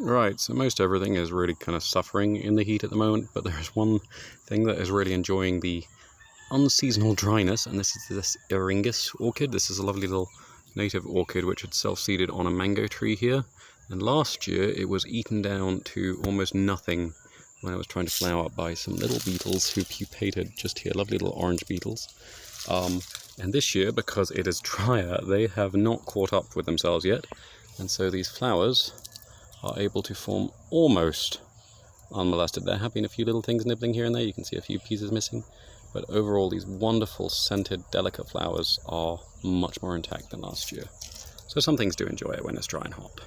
Right, so most everything is really kind of suffering in the heat at the moment, but there's one thing that is really enjoying the unseasonal dryness, and this is this Aerangis orchid. This is a lovely little native orchid which had self-seeded on a mango tree here, and last year it was eaten down to almost nothing when it was trying to flower by some little beetles who pupated just here, lovely little orange beetles. And this year, because it is drier, they have not caught up with themselves yet, and so these flowers are able to form almost unmolested. There have been a few little things nibbling here and there, you can see a few pieces missing, but overall these wonderful scented delicate flowers are much more intact than last year. So some things do enjoy it when it's dry and hot.